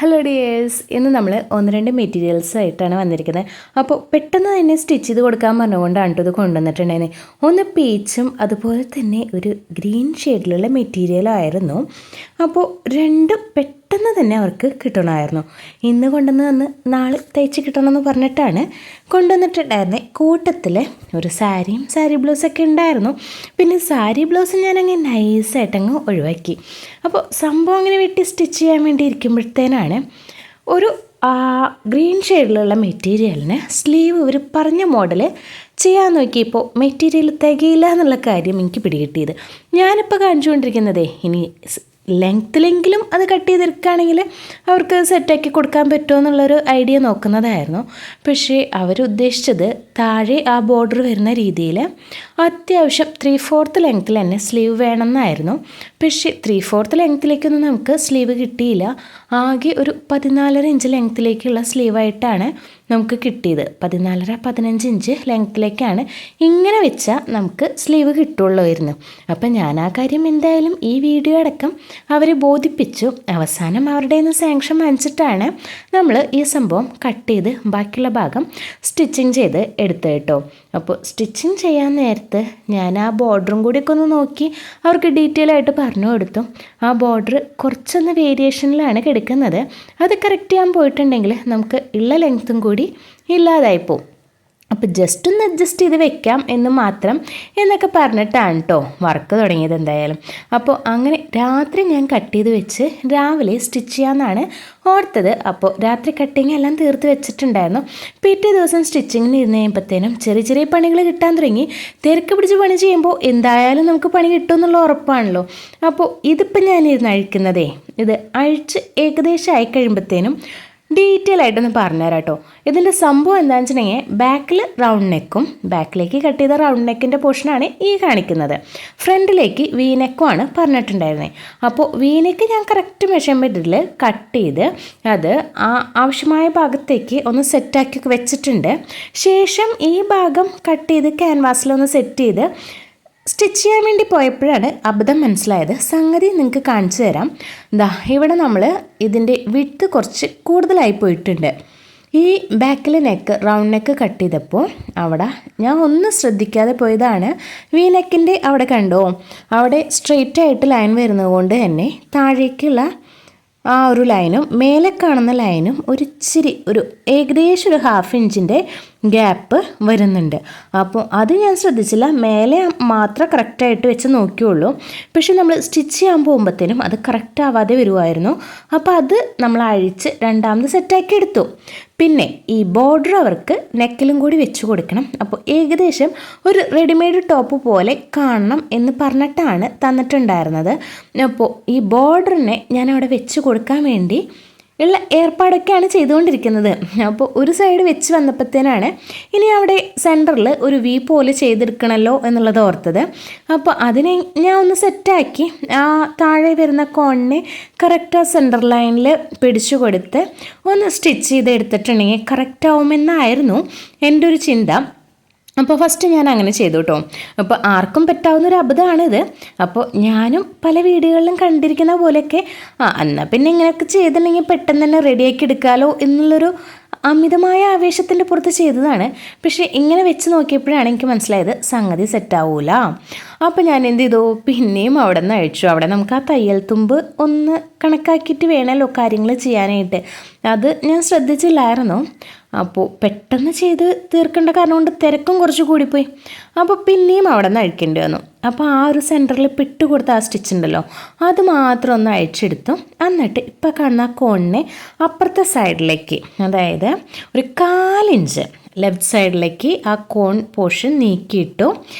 Hello dears, ഇന്ന് നമ്മൾ ഒന്ന് രണ്ട് മെറ്റീരിയൽസ് ആയിട്ടാണ് വന്നിരിക്കുന്നത്. അപ്പോൾ പെട്ടെന്ന് തന്നെ സ്റ്റിച്ച് ചെയ്ത് കൊടുക്കാൻ പറഞ്ഞുകൊണ്ടാണ് ഇത് കൊണ്ടുവന്നിട്ടുണ്ടായിരുന്നത്. ഒന്ന് പീച്ചും അതുപോലെ തന്നെ ഒരു ഗ്രീൻ ഷെയ്ഡിലുള്ള മെറ്റീരിയലായിരുന്നു. അപ്പോൾ രണ്ടും പെട്ടെന്ന് തന്നെ അവർക്ക് കിട്ടണമായിരുന്നു. ഇന്ന് കൊണ്ടുവന്ന് വന്ന് നാളെ തയ്ച്ച് കിട്ടണമെന്ന് പറഞ്ഞിട്ടാണ് കൊണ്ടുവന്നിട്ടുണ്ടായിരുന്നത്. കൂട്ടത്തിൽ ഒരു സാരി ബ്ലൗസൊക്കെ ഉണ്ടായിരുന്നു. പിന്നെ സാരി ബ്ലൗസ് ഞാനങ്ങ് നൈസായിട്ടങ്ങ് ഒഴിവാക്കി. അപ്പോൾ സംഭവം അങ്ങനെ വെട്ടി സ്റ്റിച്ച് ചെയ്യാൻ വേണ്ടി ഇരിക്കുമ്പോഴത്തേനാണ് ഒരു ഗ്രീൻ ഷെയ്ഡിലുള്ള മെറ്റീരിയലിന് സ്ലീവ് ഒരു പറഞ്ഞ മോഡൽ ചെയ്യാൻ നോക്കിയപ്പോൾ മെറ്റീരിയൽ തികയില്ല എന്നുള്ള കാര്യം എനിക്ക് പിടികിട്ടിയത്. ഞാനിപ്പോൾ കാണിച്ചുകൊണ്ടിരിക്കുന്നതേ ഇനി ലെങ്ത്തിലെങ്കിലും അത് കട്ട് ചെയ്തെടുക്കുകയാണെങ്കിൽ അവർക്ക് സെറ്റാക്കി കൊടുക്കാൻ പറ്റുമോ എന്നുള്ളൊരു ഐഡിയ നോക്കുന്നതായിരുന്നു. പക്ഷേ അവരുദ്ദേശിച്ചത് താഴെ ആ ബോർഡർ വരുന്ന രീതിയിൽ അത്യാവശ്യം 3/4 ലെങ്ത്തിൽ തന്നെ സ്ലീവ് വേണമെന്നായിരുന്നു. പക്ഷേ 3/4 ലെങ്ത്തിലേക്കൊന്നും നമുക്ക് സ്ലീവ് കിട്ടിയില്ല. ആകെ ഒരു 14.5 ഇഞ്ച് ലെങ്ത്തിലേക്കുള്ള സ്ലീവായിട്ടാണ് നമുക്ക് കിട്ടിയത്. 14-15 ഇഞ്ച് ലെങ്ത്തിലേക്കാണ് ഇങ്ങനെ വെച്ചാൽ നമുക്ക് സ്ലീവ് കിട്ടുള്ളായിരുന്നു. അപ്പം ഞാൻ ആ കാര്യം എന്തായാലും ഈ വീഡിയോ അടക്കം അവരെ ബോധിപ്പിച്ചു. അവസാനം അവരുടെ നിന്ന് സാങ്ഷൻ വാങ്ങിച്ചിട്ടാണ് നമ്മൾ ഈ സംഭവം കട്ട് ചെയ്ത് ബാക്കിയുള്ള ഭാഗം സ്റ്റിച്ചിങ് ചെയ്ത് എടുത്തു കേട്ടോ. അപ്പോൾ സ്റ്റിച്ചിങ് ചെയ്യാൻ നേരത്ത് ഞാൻ ആ ബോർഡറും കൂടിയൊക്കെ ഒന്ന് നോക്കി അവർക്ക് ഡീറ്റെയിൽ ആയിട്ട് പറഞ്ഞു കൊടുത്തു. ആ ബോർഡർ കുറച്ചൊന്ന് വേരിയേഷനിലാണ് കിടക്കുന്നത്. അത് കറക്റ്റ് ചെയ്യാൻ പോയിട്ടുണ്ടെങ്കിൽ നമുക്ക് ഉള്ള ലെങ്ത്തും കൂടി ഇല്ലാതായിപ്പോവും. അപ്പോൾ ജസ്റ്റ് ഒന്ന് അഡ്ജസ്റ്റ് ചെയ്ത് വെക്കാം എന്ന് മാത്രം എന്നൊക്കെ പറഞ്ഞിട്ടാണ് കേട്ടോ വർക്ക് തുടങ്ങിയത് എന്തായാലും. അപ്പോൾ അങ്ങനെ രാത്രി ഞാൻ കട്ട് ചെയ്ത് വെച്ച് രാവിലെ സ്റ്റിച്ച് ചെയ്യാമെന്നാണ് ഓർത്തത്. അപ്പോൾ രാത്രി കട്ടിങ് എല്ലാം തീർത്ത് വെച്ചിട്ടുണ്ടായിരുന്നു. പിറ്റേ ദിവസം സ്റ്റിച്ചിങ്ങിന് ഇരുന്ന് കഴിയുമ്പോഴത്തേനും ചെറിയ ചെറിയ പണികൾ കിട്ടാൻ തുടങ്ങി. തിരക്ക് പിടിച്ച് പണി ചെയ്യുമ്പോൾ എന്തായാലും നമുക്ക് പണി കിട്ടും എന്നുള്ള ഉറപ്പാണല്ലോ. അപ്പോൾ ഇതിപ്പോൾ ഞാനിരുന്ന് അഴിക്കുന്നതേ, ഇത് അഴിച്ച് ഏകദേശം ആയി കഴിയുമ്പോഴത്തേനും ഡീറ്റെയിൽ ആയിട്ടൊന്ന് പറഞ്ഞുതരാം കേട്ടോ. ഇതിൻ്റെ സംഭവം എന്താണെന്ന് വെച്ചിട്ടുണ്ടെങ്കിൽ ബാക്കിൽ റൗണ്ട് നെക്കും, ബാക്കിലേക്ക് കട്ട് ചെയ്ത റൗണ്ട് നെക്കിൻ്റെ പോർഷനാണ് ഈ കാണിക്കുന്നത്. ഫ്രണ്ടിലേക്ക് വി നെക്കുമാണ് പറഞ്ഞിട്ടുണ്ടായിരുന്നത്. അപ്പോൾ വി നെക്ക് ഞാൻ കറക്റ്റ് മെഷർമെൻറ്റിൽ കട്ട് ചെയ്ത് അത് ആവശ്യമായ ഭാഗത്തേക്ക് ഒന്ന് സെറ്റാക്കി വെച്ചിട്ടുണ്ട്. ശേഷം ഈ ഭാഗം കട്ട് ചെയ്ത് ക്യാൻവാസിലൊന്ന് സെറ്റ് ചെയ്ത് സ്റ്റിച്ച് ചെയ്യാൻ വേണ്ടി പോയപ്പോഴാണ് അബദ്ധം മനസ്സിലായത്. സംഗതി നിങ്ങൾക്ക് കാണിച്ചു തരാം. ഇവിടെ നമ്മൾ ഇതിൻ്റെ വിഡ്ത്ത് കുറച്ച് കൂടുതലായി പോയിട്ടുണ്ട്. ഈ ബാക്കിലെ നെക്ക് റൗണ്ട് നെക്ക് കട്ട് ചെയ്തപ്പോൾ അവിടെ ഞാൻ ഒന്നും ശ്രദ്ധിക്കാതെ പോയതാണ്. വി നെക്കിൻ്റെ അവിടെ കണ്ടോ, അവിടെ സ്ട്രെയിറ്റ് ആയിട്ട് ലൈൻ വരുന്നത് കൊണ്ട് തന്നെ താഴേക്കുള്ള ആ ഒരു ലൈനും മേലെ കാണുന്ന ലൈനും ഒരു ഏകദേശം ഒരു 1/2 ഇഞ്ചിൻ്റെ ഗ്യാപ്പ് വരുന്നുണ്ട്. അപ്പോൾ അത് ഞാൻ ശ്രദ്ധിച്ചില്ല. മേലെ മാത്രം കറക്റ്റായിട്ട് വെച്ച് നോക്കിയുള്ളൂ. പക്ഷെ നമ്മൾ സ്റ്റിച്ച് ചെയ്യാൻ പോകുമ്പോഴത്തേനും അത് കറക്റ്റ് ആവാതെ വരുമായിരുന്നു. അപ്പോൾ അത് നമ്മൾ അഴിച്ച് രണ്ടാമത് സെറ്റാക്കി എടുത്തു. പിന്നെ ഈ ബോർഡർ അവർക്ക് നെക്കിലും കൂടി വെച്ച് കൊടുക്കണം. അപ്പോൾ ഏകദേശം ഒരു റെഡിമെയ്ഡ് ടോപ്പ് പോലെ കാണണം എന്ന് പറഞ്ഞിട്ടാണ് തന്നിട്ടുണ്ടായിരുന്നത്. അപ്പോൾ ഈ ബോർഡറിനെ ഞാൻ അവിടെ വെച്ച് കൊടുക്കാൻ വേണ്ടി ഉള്ള ഏർപ്പാടൊക്കെയാണ് ചെയ്തുകൊണ്ടിരിക്കുന്നത്. അപ്പോൾ ഒരു സൈഡ് വെച്ച് വന്നപ്പോഴത്തേനാണ് ഇനി അവിടെ സെൻറ്ററിൽ ഒരു വി പോലെ ചെയ്തെടുക്കണമല്ലോ എന്നുള്ളത് ഓർത്തത്. അപ്പോൾ അതിനെ ഞാൻ ഒന്ന് സെറ്റാക്കി ആ താഴെ വരുന്ന കോണിനെ കറക്റ്റ് ആ സെൻറ്റർ ലൈനിൽ പിടിച്ചു കൊടുത്ത് ഒന്ന് സ്റ്റിച്ച് ചെയ്തെടുത്തിട്ടുണ്ടെങ്കിൽ കറക്റ്റ് ആവുമെന്നായിരുന്നു എൻ്റെ ഒരു ചിന്ത. അപ്പോൾ ഫസ്റ്റ് ഞാൻ അങ്ങനെ ചെയ്തു കേട്ടോ. അപ്പോൾ ആർക്കും പറ്റാവുന്നൊരു അബദ്ധമാണിത്. അപ്പോൾ ഞാനും പല വീഡിയോകളിലും കണ്ടിരിക്കുന്ന പോലെയൊക്കെ എന്നാൽ പിന്നെ ഇങ്ങനെയൊക്കെ ചെയ്തിട്ടുണ്ടെങ്കിൽ പെട്ടെന്ന് തന്നെ റെഡിയാക്കി എടുക്കാമല്ലോ എന്നുള്ളൊരു അമിതമായ ആവേശത്തിൻ്റെ പുറത്ത് ചെയ്തതാണ്. പക്ഷേ ഇങ്ങനെ വെച്ച് നോക്കിയപ്പോഴാണ് എനിക്ക് മനസ്സിലായത് സംഗതി സെറ്റാവൂല. അപ്പോൾ ഞാൻ എന്ത് ചെയ്തു, പിന്നെയും അവിടെ നിന്ന് അഴിച്ചു. അവിടെ നമുക്ക് ആ തയ്യൽ തുമ്പ് ഒന്ന് കണക്കാക്കിയിട്ട് വേണമല്ലോ കാര്യങ്ങൾ ചെയ്യാനായിട്ട്. അത് ഞാൻ ശ്രദ്ധിച്ചില്ലായിരുന്നു. അപ്പോൾ പെട്ടെന്ന് ചെയ്ത് തീർക്കേണ്ട കാരണം കൊണ്ട് തിരക്കും കുറച്ച് കൂടിപ്പോയി. അപ്പോൾ പിന്നെയും അവിടെ നിന്ന് അഴിക്കേണ്ടി വന്നു. അപ്പോൾ ആ ഒരു സെൻറ്ററിൽ പിട്ട് കൊടുത്ത ആ സ്റ്റിച്ച് ഉണ്ടല്ലോ, അത് മാത്രം ഒന്ന് അഴിച്ചെടുത്തു. എന്നിട്ട് ഇപ്പോൾ കാണുന്ന കോണിനെ അപ്പുറത്തെ സൈഡിലേക്ക്, അതായത് ഒരു 1/4 ഇഞ്ച് ലെഫ്റ്റ് സൈഡിലേക്ക് ആ കോൺ പോർഷൻ നീക്കിയിട്ടു.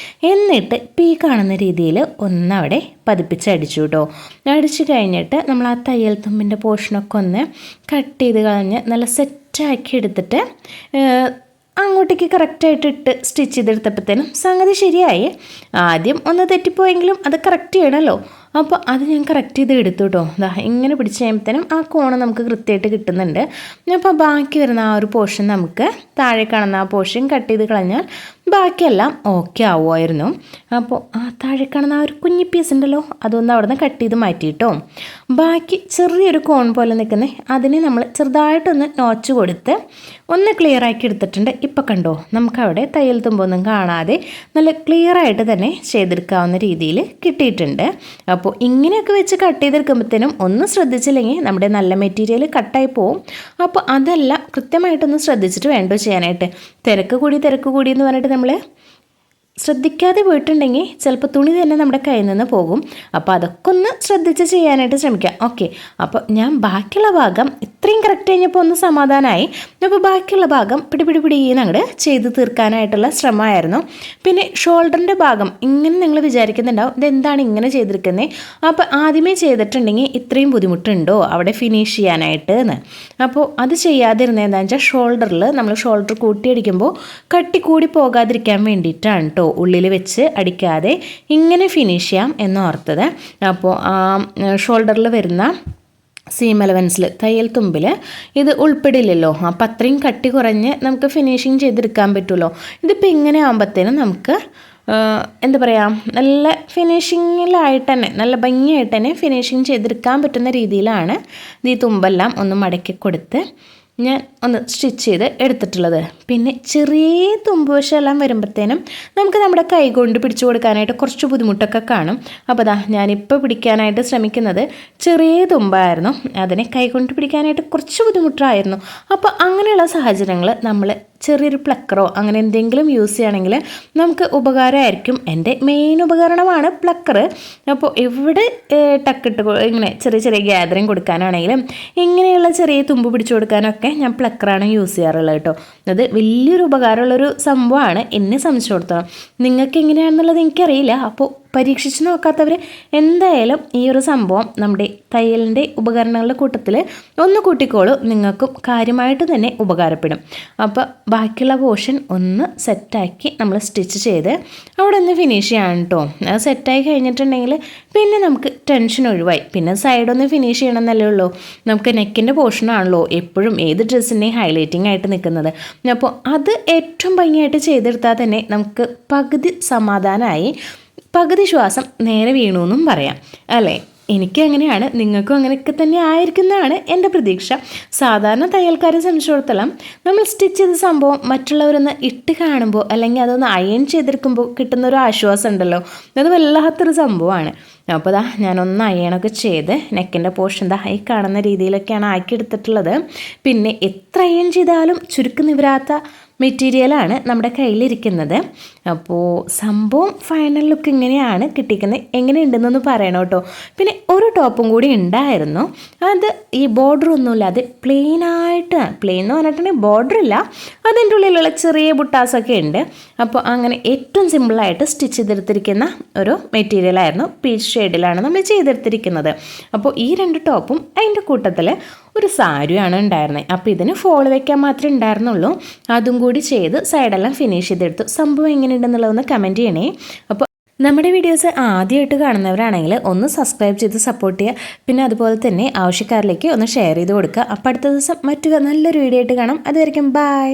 എന്നിട്ട് ഇപ്പോൾ ഈ കാണുന്ന രീതിയിൽ ഒന്നവിടെ പതിപ്പിച്ചടിച്ചു കേട്ടോ. അടിച്ചു കഴിഞ്ഞിട്ട് നമ്മൾ ആ തയ്യൽ തുമ്പിൻ്റെ പോർഷനൊക്കെ ഒന്ന് കട്ട് ചെയ്ത് കളഞ്ഞ് നല്ല സെറ്റാക്കി എടുത്തിട്ട് അങ്ങോട്ടേക്ക് കറക്റ്റായിട്ട് ഇട്ട് സ്റ്റിച്ച് ചെയ്തെടുത്തപ്പോഴത്തേനും സംഗതി ശരിയായി. ആദ്യം ഒന്ന് തെറ്റിപ്പോയെങ്കിലും അത് കറക്റ്റ് ചെയ്യണമല്ലോ. അപ്പോൾ അത് ഞാൻ കറക്റ്റ് ചെയ്ത് എടുത്തു കേട്ടോ. ഇങ്ങനെ പിടിച്ച് കഴിയുമ്പോഴത്തേനും ആ കോണ് നമുക്ക് കൃത്യമായിട്ട് കിട്ടുന്നുണ്ട്. അപ്പോൾ ബാക്കി വരുന്ന ആ ഒരു പോർഷൻ നമുക്ക് താഴെ കാണുന്ന ആ പോർഷൻ കട്ട് ചെയ്ത് കളഞ്ഞാൽ ബാക്കിയെല്ലാം ഓക്കെ ആവുമായിരുന്നു. അപ്പോൾ താഴെ കാണുന്ന ഒരു കുഞ്ഞി പീസ് ഉണ്ടല്ലോ, അതൊന്ന് അവിടെ നിന്ന് കട്ട് ചെയ്ത് മാറ്റിയിട്ടോ. ബാക്കി ചെറിയൊരു കോൺ പോലെ നിൽക്കുന്നത് അതിനെ നമ്മൾ ചെറുതായിട്ടൊന്ന് നോച്ച് കൊടുത്ത് ഒന്ന് ക്ലിയർ ആക്കി എടുത്തിട്ടുണ്ട്. ഇപ്പം കണ്ടോ, നമുക്കവിടെ തയ്യൽ തുമ്പൊന്നും കാണാതെ നല്ല ക്ലിയർ ആയിട്ട് തന്നെ ചെയ്തെടുക്കാവുന്ന രീതിയിൽ കിട്ടിയിട്ടുണ്ട്. അപ്പോൾ ഇങ്ങനെയൊക്കെ വെച്ച് കട്ട് ചെയ്തെടുക്കുമ്പോഴത്തേനും ഒന്ന് ശ്രദ്ധിച്ചില്ലെങ്കിൽ നമ്മുടെ നല്ല മെറ്റീരിയൽ കട്ടായി പോവും. അപ്പോൾ അതെല്ലാം കൃത്യമായിട്ടൊന്ന് ശ്രദ്ധിച്ചിട്ട് വേണ്ടോ ചെയ്യാനായിട്ട്. തിരക്ക് കൂടി എന്ന് പറഞ്ഞിട്ട് നമ്മൾ ശ്രദ്ധിക്കാതെ പോയിട്ടുണ്ടെങ്കിൽ ചിലപ്പോൾ തുണി തന്നെ നമ്മുടെ കയ്യിൽ നിന്ന് പോകും. അപ്പോൾ അതൊക്കെ ഒന്ന് ശ്രദ്ധിച്ച് ചെയ്യാനായിട്ട് ശ്രമിക്കാം. ഓക്കെ, അപ്പോൾ ഞാൻ ബാക്കിയുള്ള ഭാഗം ഇത്രയും കറക്റ്റ് കഴിഞ്ഞപ്പോൾ ഒന്ന് സമാധാനമായി. അപ്പോൾ ബാക്കിയുള്ള ഭാഗം പിടിന്ന് അങ്ങോട്ട് ചെയ്ത് തീർക്കാനായിട്ടുള്ള ശ്രമമായിരുന്നു. പിന്നെ ഷോൾഡറിൻ്റെ ഭാഗം ഇങ്ങനെ നിങ്ങൾ വിചാരിക്കുന്നുണ്ടാവും, ഇതെന്താണ് ഇങ്ങനെ ചെയ്തിരിക്കുന്നത്, അപ്പോൾ ആദ്യമേ ചെയ്തിട്ടുണ്ടെങ്കിൽ ഇത്രയും ബുദ്ധിമുട്ടുണ്ടോ അവിടെ ഫിനിഷ് ചെയ്യാനായിട്ട് എന്ന്. അപ്പോൾ അത് ചെയ്യാതിരുന്നത് എന്താണെന്ന് വെച്ചാൽ ഷോൾഡറിൽ നമ്മൾ ഷോൾഡർ കൂട്ടിയടിക്കുമ്പോൾ കട്ടി കൂടി പോകാതിരിക്കാൻ വേണ്ടിയിട്ടാണ് കേട്ടോ ഉള്ളിൽ വെച്ച് അടിക്കാതെ ഇങ്ങനെ ഫിനിഷ് ചെയ്യാം എന്നോർത്തത്. അപ്പോൾ ഷോൾഡറിൽ വരുന്ന സീം അലവൻസിൽ തയ്യൽ തുമ്പിൽ ഇത് ഉൾപ്പെടില്ലല്ലോ. അപ്പം അത്രയും കട്ടി കുറഞ്ഞ് നമുക്ക് ഫിനിഷിങ് ചെയ്തെടുക്കാൻ പറ്റുമല്ലോ. ഇതിപ്പോൾ ഇങ്ങനെ ആകുമ്പോഴത്തേനും നമുക്ക് എന്താ പറയുക, നല്ല ഫിനിഷിങ്ങിലായിട്ട് തന്നെ നല്ല ഭംഗിയായിട്ട് തന്നെ ഫിനിഷിങ് ചെയ്തെടുക്കാൻ പറ്റുന്ന രീതിയിലാണ് ഈ തുമ്പെല്ലാം ഒന്ന് മടക്കി കൊടുത്ത് ഞാൻ ഒന്ന് സ്റ്റിച്ച് ചെയ്ത് എടുത്തിട്ടുള്ളത്. പിന്നെ ചെറിയ തുമ്പുവശമെല്ലാം വരുമ്പോഴത്തേനും നമുക്ക് നമ്മുടെ കൈ കൊണ്ട് പിടിച്ചു കൊടുക്കാനായിട്ട് കുറച്ച് ബുദ്ധിമുട്ടൊക്കെ കാണും. അപ്പോൾ ഞാനിപ്പോൾ പിടിക്കാനായിട്ട് ശ്രമിക്കുന്നത് ചെറിയ തുമ്പായിരുന്നു, അതിനെ കൈ കൊണ്ട് പിടിക്കാനായിട്ട് കുറച്ച് ബുദ്ധിമുട്ടായിരുന്നു. അപ്പോൾ അങ്ങനെയുള്ള സാഹചര്യങ്ങൾ നമ്മൾ ചെറിയൊരു പ്ലക്കറോ അങ്ങനെ എന്തെങ്കിലും യൂസ് ചെയ്യുകയാണെങ്കിൽ നമുക്ക് ഉപകാരമായിരിക്കും. എൻ്റെ മെയിൻ ഉപകരണമാണ് പ്ലക്കർ. അപ്പോൾ ഇവിടെ ടക്കിട്ട് ഇങ്ങനെ ചെറിയ ഗ്യാതറിങ് കൊടുക്കാനാണെങ്കിലും ഇങ്ങനെയുള്ള ചെറിയ തുമ്പ് പിടിച്ചു കൊടുക്കാനൊക്കെ ഞാൻ പ്ലക്കറാണ് യൂസ് ചെയ്യാറുള്ളത് കേട്ടോ. അത് വലിയൊരു ഉപകാരമുള്ളൊരു സംഭവമാണ് എന്നെ സംബന്ധിച്ചിടത്തോളം. നിങ്ങൾക്ക് എങ്ങനെയാണെന്നുള്ളത് എനിക്കറിയില്ല. അപ്പോൾ പരീക്ഷിച്ച് നോക്കാത്തവർ എന്തായാലും ഈ ഒരു സംഭവം നമ്മുടെ തയ്യലിൻ്റെ ഉപകരണങ്ങളുടെ കൂട്ടത്തിൽ ഒന്ന് കൂട്ടിക്കോളൂ, നിങ്ങൾക്കും കാര്യമായിട്ട് തന്നെ ഉപകാരപ്പെടും. അപ്പോൾ ബാക്കിയുള്ള പോർഷൻ ഒന്ന് സെറ്റാക്കി നമ്മൾ സ്റ്റിച്ച് ചെയ്ത് അവിടെ ഒന്ന് ഫിനിഷ് ചെയ്യണം കേട്ടോ. അത് സെറ്റായി കഴിഞ്ഞിട്ടുണ്ടെങ്കിൽ പിന്നെ നമുക്ക് ടെൻഷൻ ഒഴിവായി. പിന്നെ സൈഡൊന്ന് ഫിനിഷ് ചെയ്യണമെന്നല്ലേ ഉള്ളൂ. നമുക്ക് നെക്കിൻ്റെ പോർഷനാണല്ലോ എപ്പോഴും ഏത് ഡ്രസ്സിൻ്റെയും ഹൈലൈറ്റിംഗ് ആയിട്ട് നിൽക്കുന്നത്. അപ്പോൾ അത് ഏറ്റവും ഭംഗിയായിട്ട് ചെയ്തെടുത്താൽ തന്നെ നമുക്ക് പകുതി സമാധാനമായി, പകുതി ശ്വാസം നേരെ വീണു എന്നും പറയാം അല്ലേ. എനിക്ക് അങ്ങനെയാണ്, നിങ്ങൾക്കും അങ്ങനെയൊക്കെ തന്നെ ആയിരിക്കുന്നതാണ് എൻ്റെ പ്രതീക്ഷ. സാധാരണ തയ്യൽക്കാരെ സംബന്ധിച്ചിടത്തോളം നമ്മൾ സ്റ്റിച്ച് ചെയ്ത സംഭവം മറ്റുള്ളവരൊന്ന് ഇട്ട് കാണുമ്പോൾ അല്ലെങ്കിൽ അതൊന്ന് അയൺ ചെയ്തെടുക്കുമ്പോൾ കിട്ടുന്നൊരു ആശ്വാസം ഉണ്ടല്ലോ, അത് വല്ലാത്തൊരു സംഭവമാണ്. അപ്പോൾ ഞാനൊന്ന് അയണൊക്കെ ചെയ്ത് നെക്കിൻ്റെ പോർഷൻ ഈ കാണുന്ന രീതിയിലൊക്കെയാണ് ആക്കിയെടുത്തിട്ടുള്ളത്. പിന്നെ എത്ര അയൺ ചെയ്താലും ചുരുക്കം നിവരാത്ത മെറ്റീരിയലാണ് നമ്മുടെ കയ്യിലിരിക്കുന്നത്. അപ്പോൾ സംഭവം ഫൈനൽ ലുക്ക് ഇങ്ങനെയാണ് കിട്ടിയിരിക്കുന്നത്. എങ്ങനെയുണ്ടെന്നൊന്ന് പറയണം കേട്ടോ. പിന്നെ ഒരു ടോപ്പും കൂടി ഉണ്ടായിരുന്നു, അത് ഈ ബോർഡറൊന്നുമില്ലാതെ പ്ലെയിനായിട്ട്, പ്ലെയിൻ എന്ന് പറഞ്ഞിട്ടുണ്ടെങ്കിൽ ബോർഡറില്ല, അതിൻ്റെ ഉള്ളിലുള്ള ചെറിയ ബുട്ടാസൊക്കെ ഉണ്ട്. അപ്പോൾ അങ്ങനെ ഏറ്റവും സിമ്പിളായിട്ട് സ്റ്റിച്ച് ചെയ്തെടുത്തിരിക്കുന്ന ഒരു മെറ്റീരിയലായിരുന്നു. പീച്ച് ഷെയ്ഡിലാണ് നമ്മൾ ചെയ്തെടുത്തിരിക്കുന്നത്. അപ്പോൾ ഈ രണ്ട് ടോപ്പും അതിൻ്റെ കൂട്ടത്തിൽ ഒരു സാരിയാണ് ഉണ്ടായിരുന്നത്. അപ്പോൾ ഇതിന് ഫോൾ വയ്ക്കാൻ മാത്രമേ ഉണ്ടായിരുന്നുള്ളൂ. അതും കൂടി ചെയ്ത് സൈഡെല്ലാം ഫിനിഷ് ചെയ്തെടുത്തു. സംഭവം എങ്ങനെയുണ്ടെന്നുള്ളതൊന്ന് കമൻറ്റ് ചെയ്യണേ. അപ്പോൾ നമ്മുടെ വീഡിയോസ് ആദ്യമായിട്ട് കാണുന്നവരാണെങ്കിൽ ഒന്ന് സബ്സ്ക്രൈബ് ചെയ്ത് സപ്പോർട്ട് ചെയ്യുക. പിന്നെ അതുപോലെ തന്നെ ആവശ്യക്കാരിലേക്ക് ഒന്ന് ഷെയർ ചെയ്ത് കൊടുക്കുക. അപ്പോൾ അടുത്ത ദിവസം മറ്റൊരു നല്ലൊരു വീഡിയോ ആയിട്ട് കാണാം. അതുവരെയ്ക്കും ബൈ.